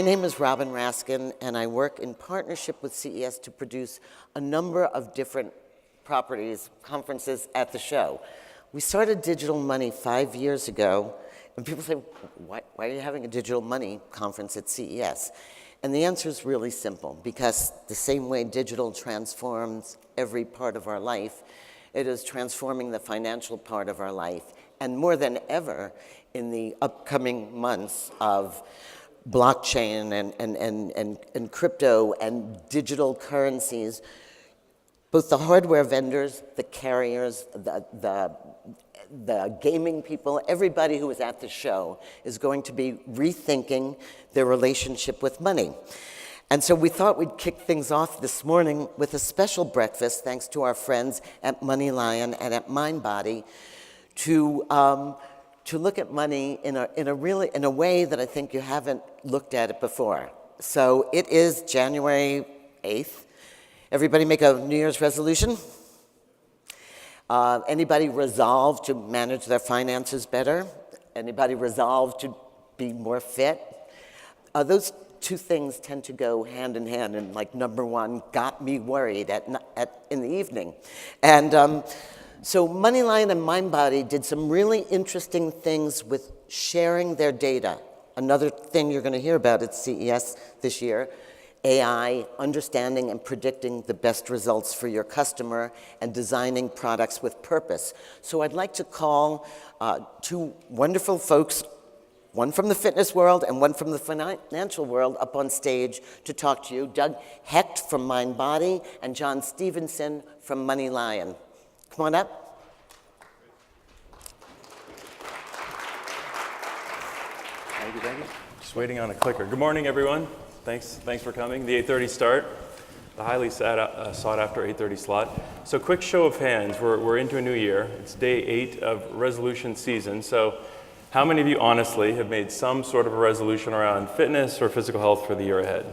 name is Robin Raskin, and I work in partnership with CES to produce a number of different conferences at the show. We started Digital Money 5 years ago, and people say, why are you having a digital money conference at CES? And the answer is really simple, because the same way digital transforms every part of our life, it is transforming the financial part of our life. And more than ever, in the upcoming months of blockchain and crypto and digital currencies, both the hardware vendors, the carriers, the gaming people, everybody who is at the show is going to be rethinking their relationship with money. And so we thought we'd kick things off this morning with a special breakfast, thanks to our friends at MoneyLion and at MindBody, to look at money in a way that I think you haven't looked at it before. So it is January 8th. Everybody make a New Year's resolution? Anybody resolve to manage their finances better? Anybody resolve to be more fit? Those two things tend to go hand in hand, and like number one got me worried in the evening. And so MoneyLion and MindBody did some really interesting things with sharing their data. Another thing you're going to hear about at CES this year, AI, understanding and predicting the best results for your customer and designing products with purpose. So I'd like to call two wonderful folks, one from the fitness world and one from the financial world, up on stage to talk to you. Doug Hecht from MindBody and Jon Stevenson from MoneyLion. Come on up. Thank you, thank you. Just waiting on a clicker. Good morning, everyone. Thanks for coming. The 8:30 start, the highly sought after 8:30 slot. So quick show of hands, we're into a new year. It's day 8 of resolution season. So how many of you honestly have made some sort of a resolution around fitness or physical health for the year ahead?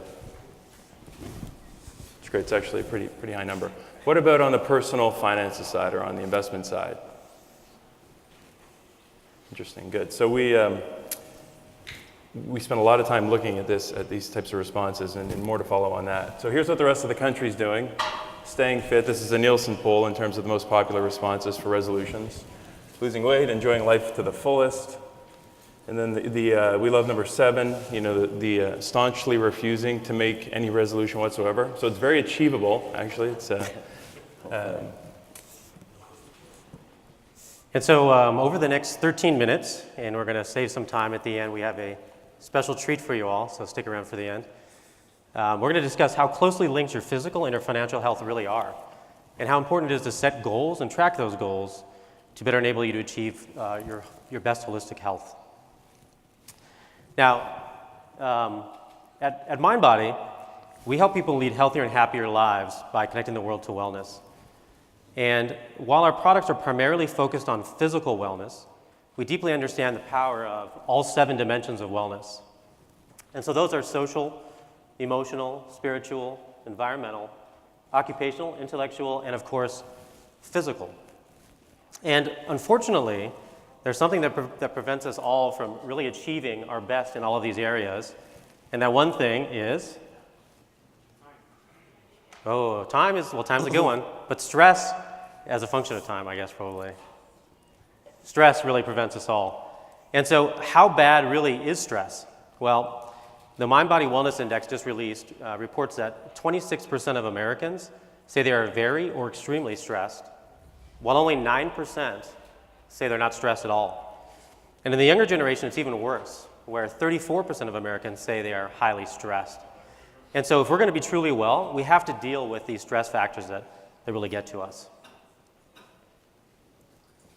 It's great, it's actually a pretty high number. What about on the personal finances side or on the investment side? Interesting, good. So we spent a lot of time looking at these types of responses, and more to follow on that. So here's what the rest of the country's doing. Staying fit. This is a Nielsen poll in terms of the most popular responses for resolutions. Losing weight, enjoying life to the fullest. And then we love number 7, the staunchly refusing to make any resolution whatsoever. So it's very achievable, actually. It's And so over the next 13 minutes, and we're going to save some time at the end, we have a special treat for you all, so stick around for the end. We're going to discuss how closely linked your physical and your financial health really are, and how important it is to set goals and track those goals to better enable you to achieve your best holistic health. Now, at MindBody, we help people lead healthier and happier lives by connecting the world to wellness. And while our products are primarily focused on physical wellness, we deeply understand the power of all 7 dimensions of wellness. And so those are social, emotional, spiritual, environmental, occupational, intellectual, and of course, physical. And unfortunately, there's something that prevents us all from really achieving our best in all of these areas. And that one thing is, time's a good one, but stress as a function of time, I guess, probably. Stress really prevents us all. And so how bad really is stress? Well, the MindBody Wellness Index just released reports that 26% of Americans say they are very or extremely stressed, while only 9% say they're not stressed at all. And in the younger generation, it's even worse, where 34% of Americans say they are highly stressed. And so if we're going to be truly well, we have to deal with these stress factors that really get to us.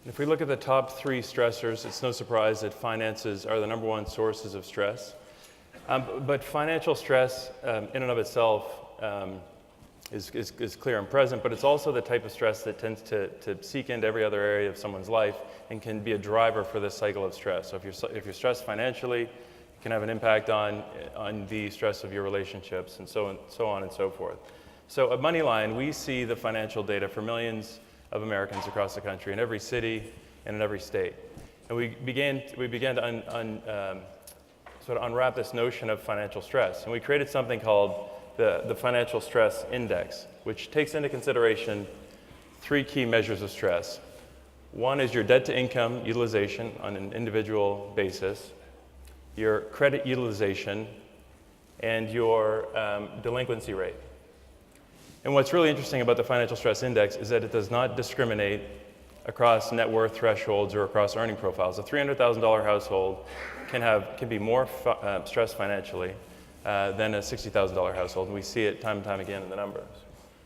If we look at the top 3 stressors, it's no surprise that finances are the #1 sources of stress. But financial stress in and of itself is clear and present, but it's also the type of stress that tends to seek into every other area of someone's life and can be a driver for this cycle of stress. So if you're stressed financially, it can have an impact on the stress of your relationships and so on and so forth. So at MoneyLion, we see the financial data for millions of Americans across the country, in every city and in every state. And we began to sort of unwrap this notion of financial stress. And we created something called the Financial Stress Index, which takes into consideration 3 key measures of stress. One is your debt-to-income utilization on an individual basis, your credit utilization, and your delinquency rate. And what's really interesting about the Financial Stress Index is that it does not discriminate across net worth thresholds or across earning profiles. A $300,000 household can be more stressed financially than a $60,000 household, and we see it time and time again in the numbers.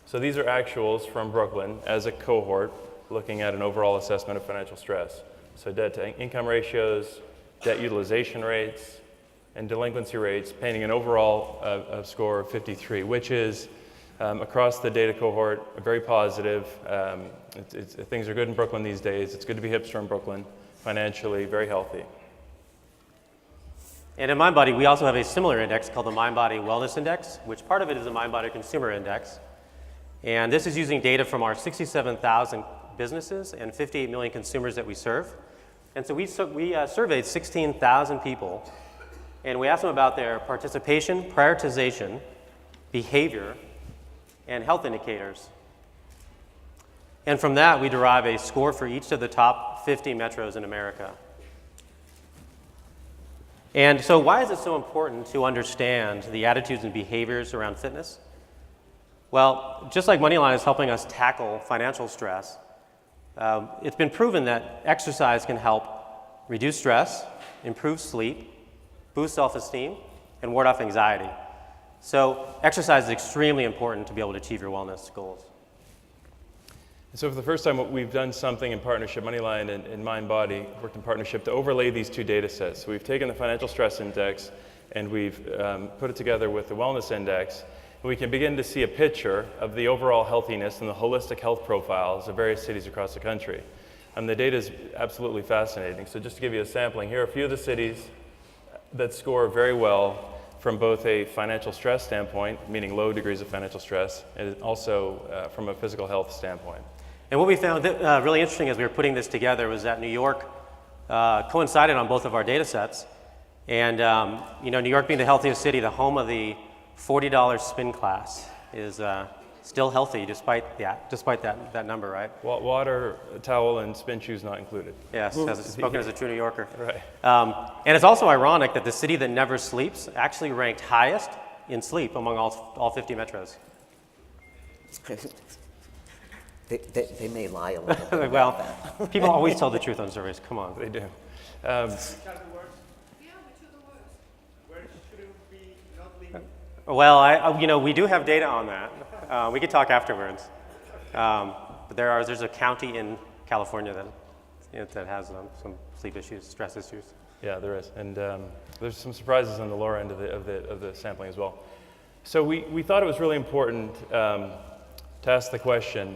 So these are actuals from Brooklyn as a cohort looking at an overall assessment of financial stress. So debt-to-income ratios, debt utilization rates, and delinquency rates, painting an overall score of 53, which is, across the data cohort, very positive. Things are good in Brooklyn these days. It's good to be hipster in Brooklyn, financially, very healthy. And in MindBody, we also have a similar index called the MindBody Wellness Index, which part of it is the MindBody Consumer Index. And this is using data from our 67,000 businesses and 58 million consumers that we serve. And so we surveyed 16,000 people, and we asked them about their participation, prioritization, behavior, and health indicators. And from that, we derive a score for each of the top 50 metros in America. And so why is it so important to understand the attitudes and behaviors around fitness? Well, just like MoneyLion is helping us tackle financial stress, it's been proven that exercise can help reduce stress, improve sleep, boost self-esteem, and ward off anxiety. So exercise is extremely important to be able to achieve your wellness goals. So for the first time, we've done something in partnership, MoneyLion and MindBody worked in partnership to overlay these 2 data sets. So we've taken the Financial Stress Index and we've put it together with the Wellness Index. And we can begin to see a picture of the overall healthiness and the holistic health profiles of various cities across the country. And the data is absolutely fascinating. So just to give you a sampling, here are a few of the cities that score very well from both a financial stress standpoint, meaning low degrees of financial stress, and also from a physical health standpoint. And what we found really interesting as we were putting this together was that New York coincided on both of our data sets. And New York being the healthiest city, the home of the $40 spin class, is still healthy despite that number, right? Water, towel, and spin shoes not included. Yes, spoken as a true New Yorker. Right. And it's also ironic that the city that never sleeps actually ranked highest in sleep among all 50 metros. They may lie a little bit. Well, people always tell the truth on surveys. Come on. They do. Well, we do have data on that. We could talk afterwards. But there's a county in California that has some sleep issues, stress issues. Yeah, there is, and there's some surprises on the lower end of the sampling as well. So we thought it was really important to ask the question,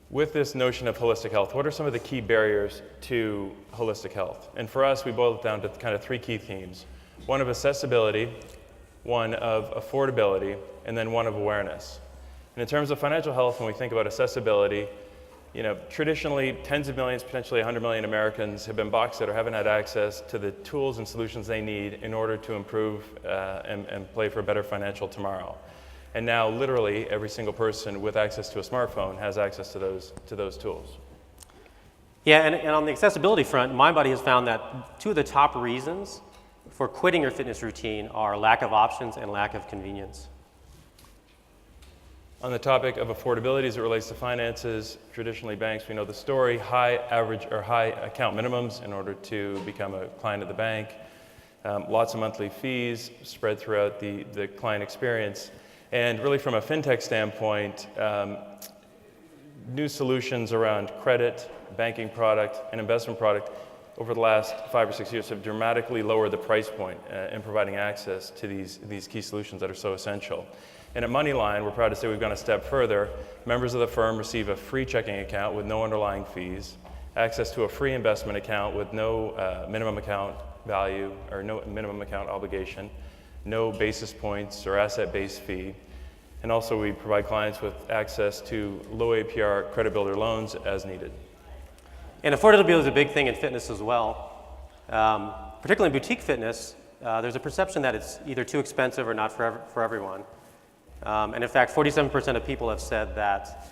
with this notion of holistic health, what are some of the key barriers to holistic health? And for us, we boiled it down to kind of 3 key themes: one of accessibility, one of affordability, and then one of awareness. And in terms of financial health, when we think about accessibility, traditionally tens of millions, potentially 100 million Americans have been boxed out or haven't had access to the tools and solutions they need in order to improve and play for a better financial tomorrow. And now literally every single person with access to a smartphone has access to those tools. Yeah, and on the accessibility front, MindBody has found that 2 of the top reasons for quitting your fitness routine are lack of options and lack of convenience. On the topic of affordability as it relates to finances, traditionally banks, we know the story, high account minimums in order to become a client of the bank, lots of monthly fees spread throughout the client experience. And really from a fintech standpoint, new solutions around credit, banking product, and investment product over the last 5 or 6 years have dramatically lowered the price point in providing access to these key solutions that are so essential. And at MoneyLion, we're proud to say we've gone a step further. Members of the firm receive a free checking account with no underlying fees, access to a free investment account with no minimum account value or no minimum account obligation, no basis points or asset-based fee. And also we provide clients with access to low APR credit builder loans as needed. And affordability is a big thing in fitness as well. Particularly in boutique fitness, there's a perception that it's either too expensive or not for everyone. And in fact, 47% of people have said that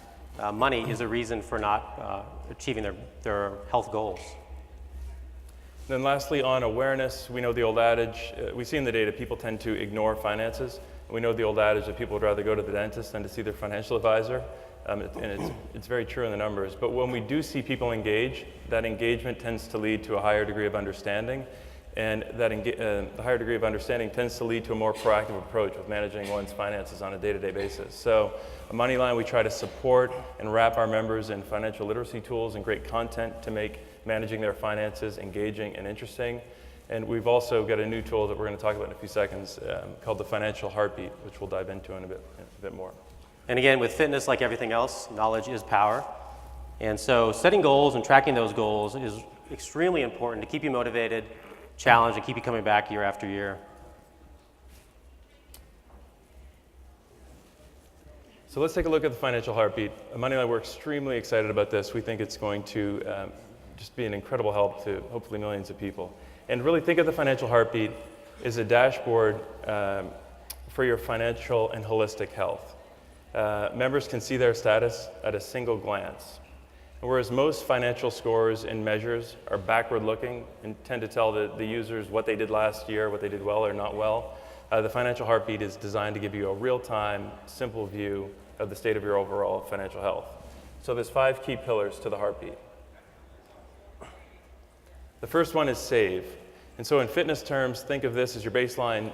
money is a reason for not achieving their health goals. Then lastly, on awareness, we know the old adage, we see in the data people tend to ignore finances. We know the old adage that people would rather go to the dentist than to see their financial advisor. And it's very true in the numbers. But when we do see people engage, that engagement tends to lead to a higher degree of understanding. And that the higher degree of understanding tends to lead to a more proactive approach of managing one's finances on a day-to-day basis. So at MoneyLion, we try to support and wrap our members in financial literacy tools and great content to make managing their finances engaging and interesting. And we've also got a new tool that we're going to talk about in a few seconds called the Financial Heartbeat, which we'll dive into in a bit more. And again, with fitness, like everything else, knowledge is power. And so setting goals and tracking those goals is extremely important to keep you motivated, challenged, and keep you coming back year after year. So let's take a look at the Financial Heartbeat. At MoneyLion, we're extremely excited about this. We think it's going to just be an incredible help to hopefully millions of people. And really think of the Financial Heartbeat as a dashboard for your financial and holistic health. Members can see their status at a single glance. Whereas most financial scores and measures are backward-looking and tend to tell the users what they did last year, what they did well or not well, the Financial Heartbeat is designed to give you a real-time, simple view of the state of your overall financial health. So there's 5 key pillars to the heartbeat. The first one is save. And so in fitness terms, think of this as your baseline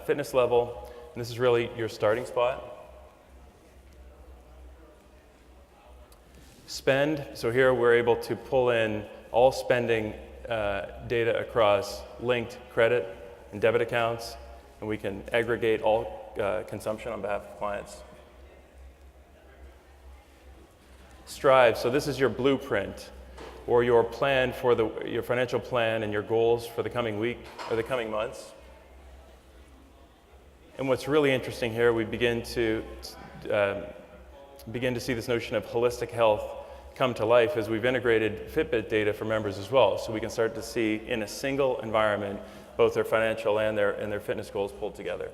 fitness level, and this is really your starting spot. Spend, so here we're able to pull in all spending data across linked credit and debit accounts, and we can aggregate all consumption on behalf of clients. Strive, so this is your blueprint or your plan for your financial plan and your goals for the coming week or the coming months. And what's really interesting here, we begin to see this notion of holistic health come to life as we've integrated Fitbit data for members as well. So we can start to see in a single environment both their financial and their fitness goals pulled together.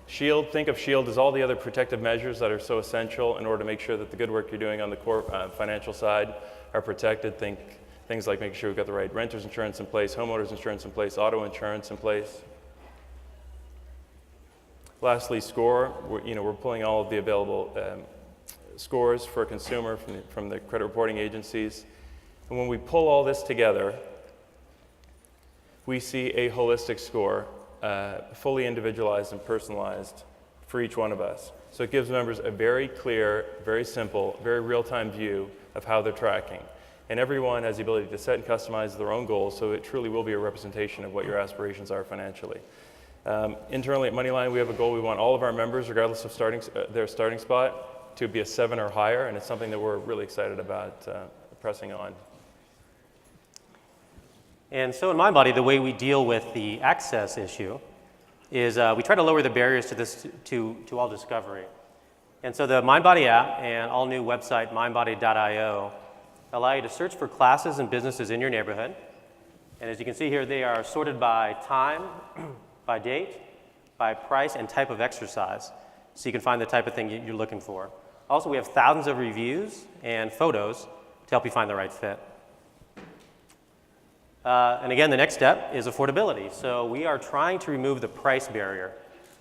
Shield, think of Shield as all the other protective measures that are so essential in order to make sure that the good work you're doing on the core financial side are protected. Think things like making sure we've got the right renter's insurance in place, homeowner's insurance in place, auto insurance in place. Lastly, Score. We're pulling all of the available scores for a consumer from the credit reporting agencies. And when we pull all this together, we see a holistic score, fully individualized and personalized for each one of us. So it gives members a very clear, very simple, very real-time view of how they're tracking. And everyone has the ability to set and customize their own goals, so it truly will be a representation of what your aspirations are financially. Internally at MoneyLion, we have a goal. We want all of our members, regardless of their starting spot, to be a 7 or higher, and it's something that we're really excited about pressing on. And so in MindBody, the way we deal with the access issue is we try to lower the barriers to all discovery. And so the MindBody app and all new website, mindbody.io, allow you to search for classes and businesses in your neighborhood. And as you can see here, they are sorted by time, by date, by price, and type of exercise. So you can find the type of thing you're looking for. Also, we have thousands of reviews and photos to help you find the right fit. And again, the next step is affordability. So we are trying to remove the price barrier,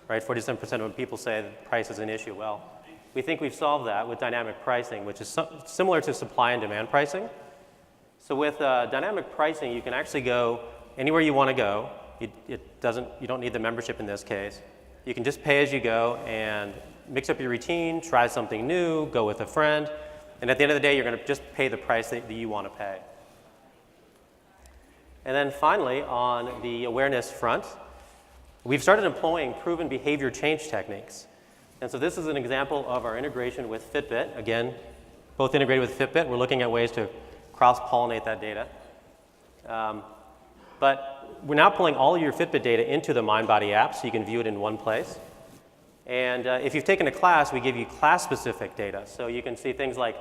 right? 47% of people say that price is an issue. Well, we think we've solved that with dynamic pricing, which is similar to supply and demand pricing. So with dynamic pricing, you can actually go anywhere you want to go. You don't need the membership in this case. You can just pay as you go and mix up your routine, try something new, go with a friend, and at the end of the day, you're going to just pay the price that you want to pay. And then finally, on the awareness front, we've started employing proven behavior change techniques. And so this is an example of our integration with Fitbit. Again, both integrated with Fitbit. We're looking at ways to cross-pollinate that data. But we're now pulling all of your Fitbit data into the MindBody app so you can view it in one place. And if you've taken a class, we give you class-specific data. So you can see things like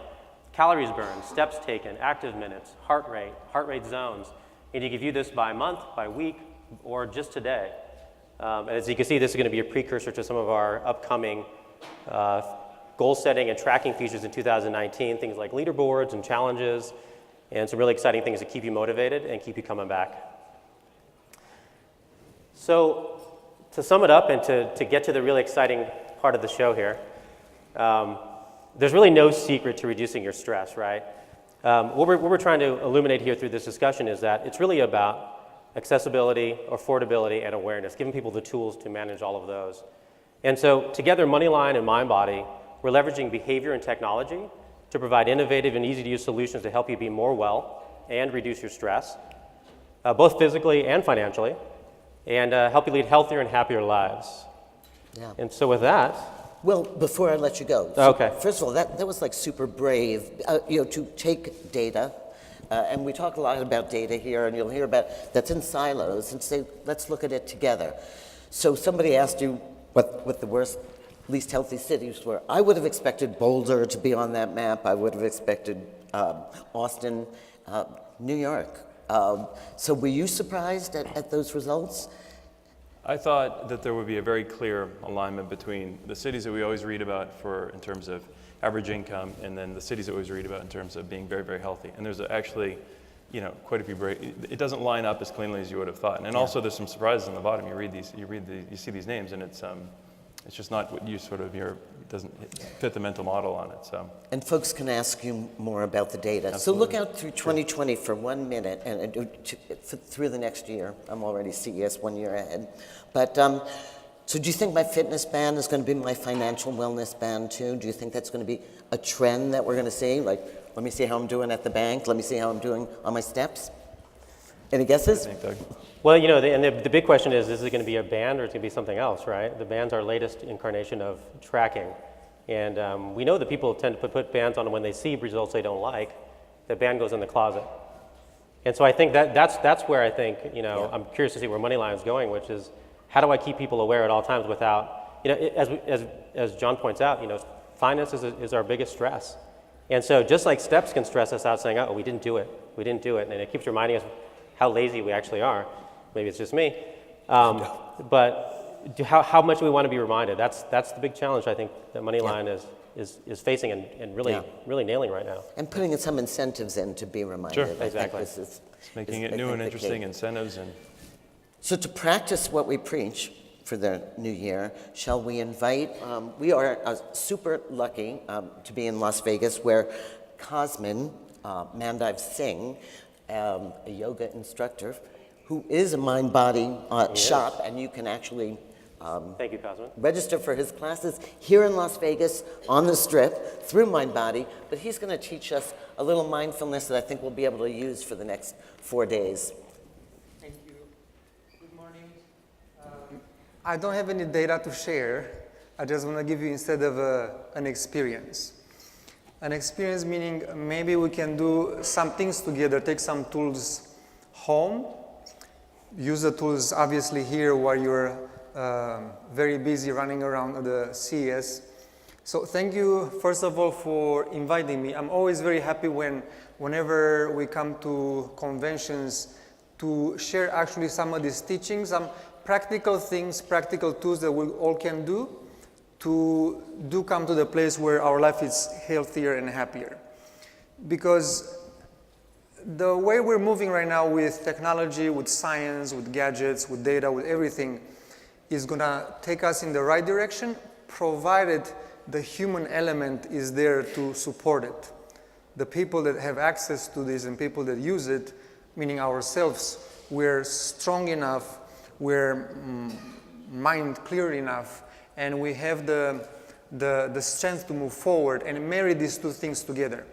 calories burned, steps taken, active minutes, heart rate zones. And you can view this by month, by week, or just today. As you can see, this is going to be a precursor to some of our upcoming goal setting and tracking features in 2019, things like leaderboards and challenges, and some really exciting things to keep you motivated and keep you coming back. So to sum it up and to get to the really exciting part of the show here, there's really no secret to reducing your stress, right? What we're trying to illuminate here through this discussion is that it's really about accessibility, affordability, and awareness, giving people the tools to manage all of those. And so together, MoneyLion and MindBody, we're leveraging behavior and technology to provide innovative and easy-to-use solutions to help you be more well and reduce your stress, both physically and financially, and help you lead healthier and happier lives. Yeah. And so with that... Well, before I let you go, Okay. First of all, that was like super brave, to take data, and we talk a lot about data here, and you'll hear about that's in silos, and say, let's look at it together. So somebody asked you what the worst, least healthy cities were. I would have expected Boulder to be on that map. I would have expected Austin, New York. So were you surprised at those results? I thought that there would be a very clear alignment between the cities that we always read about in terms of average income, and then the cities that we always read about in terms of being very, very healthy. And there's actually, quite a few it doesn't line up as cleanly as you would have thought. And also there's some surprises on the bottom. You see these names, and it's just not what you doesn't fit the mental model on it. So. And folks can ask you more about the data. Absolutely. So look out through 2020 for 1 minute and through the next year. I'm already CES 1 year ahead. But so do you think my fitness band is going to be my financial wellness band too? Do you think that's going to be a trend that we're going to see? Like, let me see how I'm doing at the bank. Let me see how I'm doing on my steps. Any guesses? I think, Doug. Well, the big question is it going to be a band or is it going to be something else, right? The band's our latest incarnation of tracking. And we know that people tend to put bands on when they see results they don't like. The band goes in the closet. And so I think that's where I think, I'm curious to see where MoneyLion's going, which is how do I keep people aware at all times without, as John points out, finance is our biggest stress. And so just like steps can stress us out saying, oh, we didn't do it. And it keeps reminding us how lazy we actually are. Maybe it's just me. But how much do we want to be reminded? That's the big challenge I think that MoneyLion is facing and really nailing right now. And putting some incentives in to be reminded. Sure. Exactly. Making it new and interesting, incentives. So to practice what we preach for the new year, shall we invite, we are super lucky to be in Las Vegas where Cosmin, Mahadev Singh, a yoga instructor, who is a mind-body shop, and you can actually Thank you, Cosmin. register for his classes here in Las Vegas on the Strip through MindBody, but he's going to teach us a little mindfulness that I think we'll be able to use for the next 4 days. Thank you. Good morning. I don't have any data to share. I just want to give you instead of an experience. An experience meaning maybe we can do some things together, take some tools home, use the tools obviously here while you're very busy running around the CES. So thank you first of all for inviting me. I'm always very happy whenever we come to conventions to share actually some of these teachings, some practical things, practical tools that we all can do to come to the place where our life is healthier and happier. Because the way we're moving right now with technology, with science, with gadgets, with data, with everything is going to take us in the right direction, provided the human element is there to support it. The people that have access to this and people that use it, meaning ourselves, we're strong enough, we're mind clear enough, and we have the strength to move forward and marry these two things together.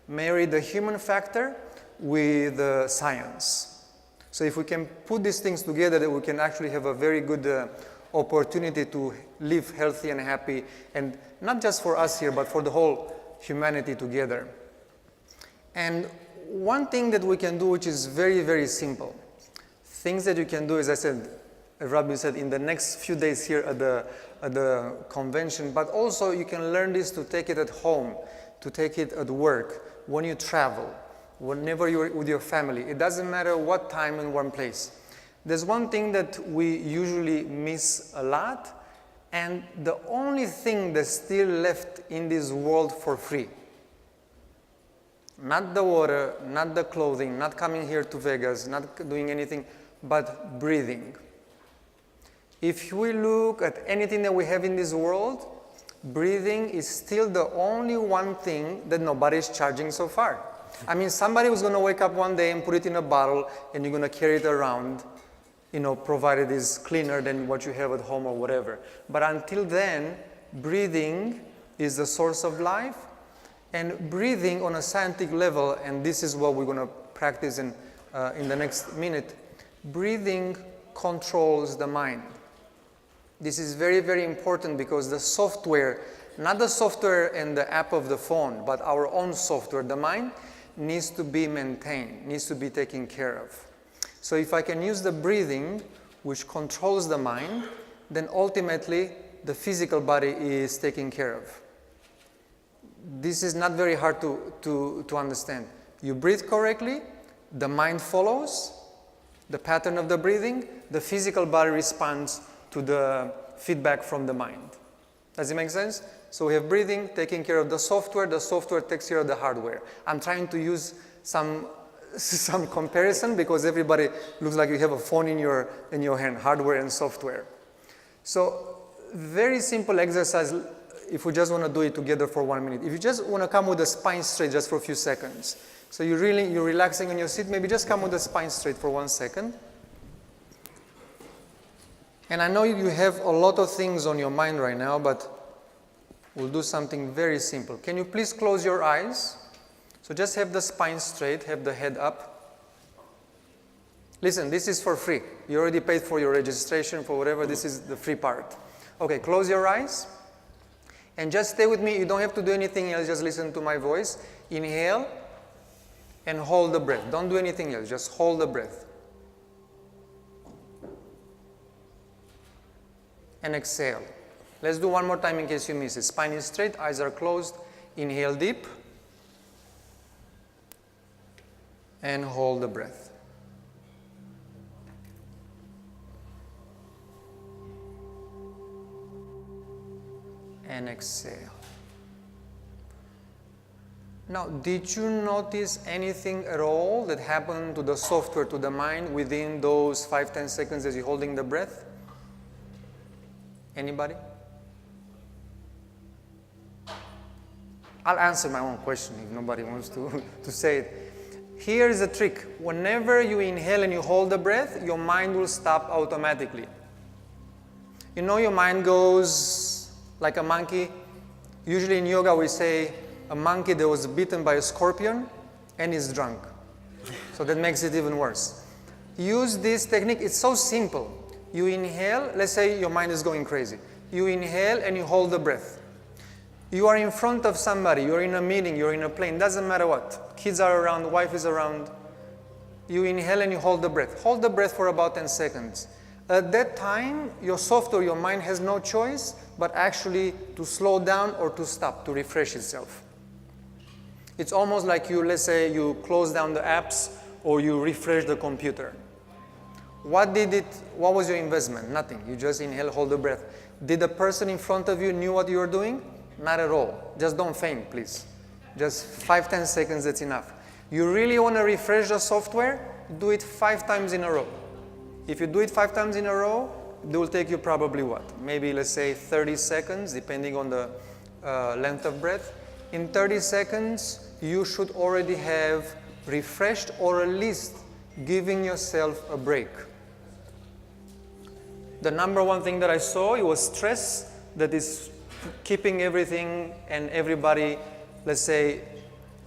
Marry the human factor with the science. So if we can put these things together, that we can actually have a very good opportunity to live healthy and happy, and not just for us here, but for the whole humanity together. And one thing that we can do, which is very, very simple, things that you can do, as I said, Rabbi said, in the next few days here at the convention, but also you can learn this to take it at home, to take it at work, when you travel, whenever you're with your family. It doesn't matter what time and one place. There's one thing that we usually miss a lot, and the only thing that's still left in this world for free, not the water, not the clothing, not coming here to Vegas, not doing anything, but breathing. If we look at anything that we have in this world, breathing is still the only one thing that nobody's charging so far. I mean, somebody was going to wake up one day and put it in a bottle, and you're going to carry it around, provided it's cleaner than what you have at home or whatever. But until then, breathing is the source of life. And breathing on a scientific level, and this is what we're going to practice in the next minute, breathing controls the mind. This is very, very important because the software, not the software and the app of the phone, but our own software, the mind, needs to be maintained, needs to be taken care of. So if I can use the breathing, which controls the mind, then ultimately the physical body is taken care of. This is not very hard to understand. You breathe correctly, the mind follows the pattern of the breathing, the physical body responds to the feedback from the mind. Does it make sense? So we have breathing taking care of the software takes care of the hardware. I'm trying to use some comparison because everybody looks like you have a phone in your hand, hardware and software. So very simple exercise if we just want to do it together for 1 minute. If you just want to come with the spine straight just for a few seconds. So you're relaxing on your seat, maybe just come with the spine straight for 1 second. And I know you have a lot of things on your mind right now, but we'll do something very simple. Can you please close your eyes? So just have the spine straight, have the head up. Listen, this is for free. You already paid for your registration, for whatever, this is the free part. Okay, close your eyes. And just stay with me. You don't have to do anything else. Just listen to my voice. Inhale and hold the breath. Don't do anything else. Just hold the breath. And exhale. Let's do one more time in case you miss it. Spine is straight. Eyes are closed. Inhale deep. And hold the breath. And exhale. Now, did you notice anything at all that happened to the software, to the mind, within those 5-10 seconds as you're holding the breath? Anybody? I'll answer my own question if nobody wants to say it. Here is a trick. Whenever you inhale and you hold the breath, your mind will stop automatically. You know your mind goes like a monkey. Usually in yoga we say a monkey that was bitten by a scorpion and is drunk. So that makes it even worse. Use this technique. It's so simple. You inhale. Let's say your mind is going crazy. You inhale and you hold the breath. You are in front of somebody. You're in a meeting. You're in a plane. Doesn't matter what. Kids are around. Wife is around. You inhale and you hold the breath. Hold the breath for about 10 seconds. At that time, your software, your mind has no choice but actually to slow down or to stop, to refresh itself. It's almost like let's say you close down the apps or you refresh the computer. What was your investment? Nothing. You just inhale, hold the breath. Did the person in front of you knew what you were doing? Not at all. Just don't faint, please. Just 5-10 seconds, that's enough. You really want to refresh the software? Do it 5 times in a row. If you do it 5 times in a row, it will take you probably what? Maybe let's say 30 seconds, depending on the length of breath. In 30 seconds, you should already have refreshed or at least giving yourself a break. The number one thing that I saw, it was stress that is keeping everything and everybody, let's say,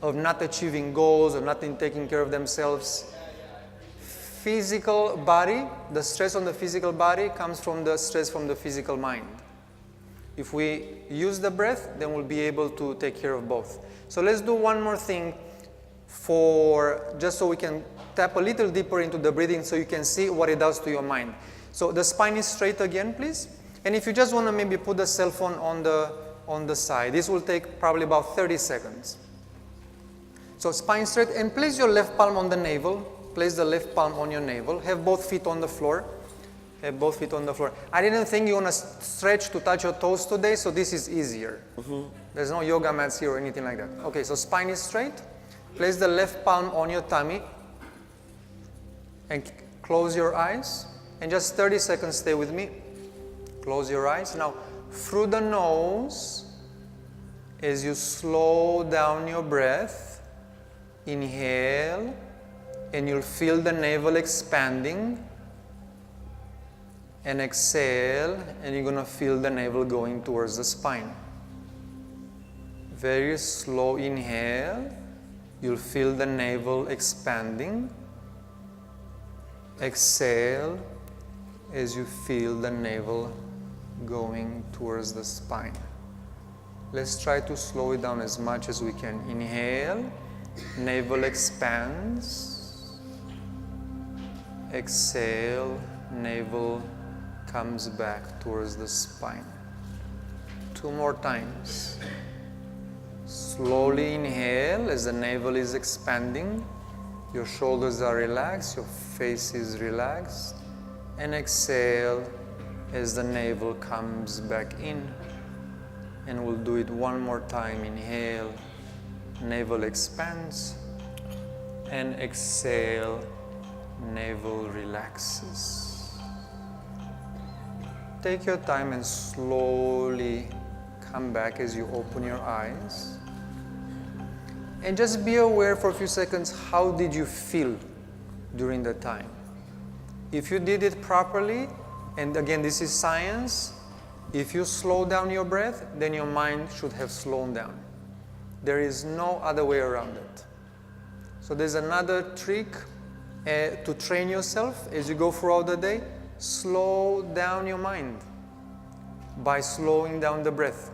of not achieving goals or not taking care of themselves. Physical body, the stress on the physical body comes from the stress from the physical mind. If we use the breath, then we'll be able to take care of both. So let's do one more thing just so we can tap a little deeper into the breathing so you can see what it does to your mind. So the spine is straight again, please. And if you just want to maybe put the cell phone on the side, this will take probably about 30 seconds. So spine straight, and place your left palm on the navel. Place the left palm on your navel. Have both feet on the floor. Have both feet on the floor. I didn't think you want to stretch to touch your toes today, so this is easier. There's no yoga mats here or anything like that. Okay, so spine is straight. Place the left palm on your tummy and close your eyes. And just 30 seconds, stay with me. Close your eyes. Now, through the nose, as you slow down your breath, inhale, and you'll feel the navel expanding. And exhale, and you're going to feel the navel going towards the spine. Very slow inhale, you'll feel the navel expanding. Exhale, as you feel the navel going towards the spine. Let's try to slow it down as much as we can. Inhale, navel expands. Exhale, navel comes back towards the spine. 2 more times. Slowly inhale as the navel is expanding. Your shoulders are relaxed, your face is relaxed. And exhale as the navel comes back in. And we'll do it 1 more time. Inhale, navel expands. And exhale, navel relaxes. Take your time and slowly come back as you open your eyes. And just be aware for a few seconds, how did you feel during the time? If you did it properly, and again, this is science, if you slow down your breath, then your mind should have slowed down. There is no other way around it. So there's another trick to train yourself as you go throughout the day. Slow down your mind by slowing down the breath.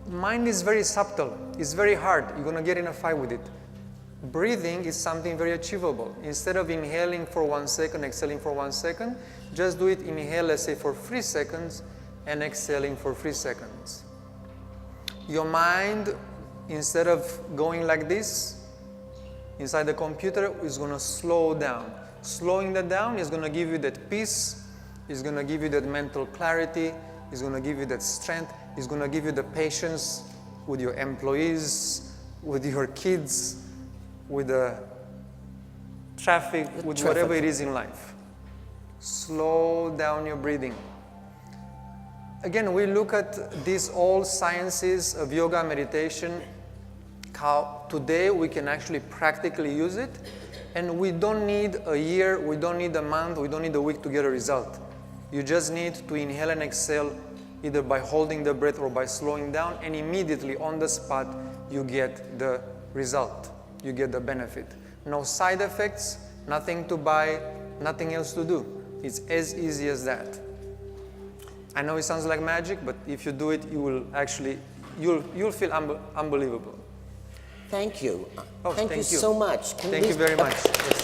Mind is very subtle. It's very hard. You're going to get in a fight with it. Breathing is something very achievable. Instead of inhaling for 1 second, exhaling for 1 second, just do it. Inhale, let's say, for 3 seconds and exhaling for 3 seconds. Your mind, instead of going like this inside the computer, is going to slow down. Slowing that down is going to give you that peace, is going to give you that mental clarity, is going to give you that strength, is going to give you the patience with your employees, with your kids, with the traffic, with whatever it is in life. Slow down your breathing. Again, we look at these all sciences of yoga, meditation, how today we can actually practically use it. And we don't need a year, we don't need a month, we don't need a week to get a result. You just need to inhale and exhale either by holding the breath or by slowing down, and immediately on the spot you get the result. You get the benefit. No side effects, nothing to buy, nothing else to do. It's as easy as that. I know it sounds like magic, but if you do it, you will actually, you'll feel unbelievable. Thank you. Oh, thank you so much. Thank you very much. Yes.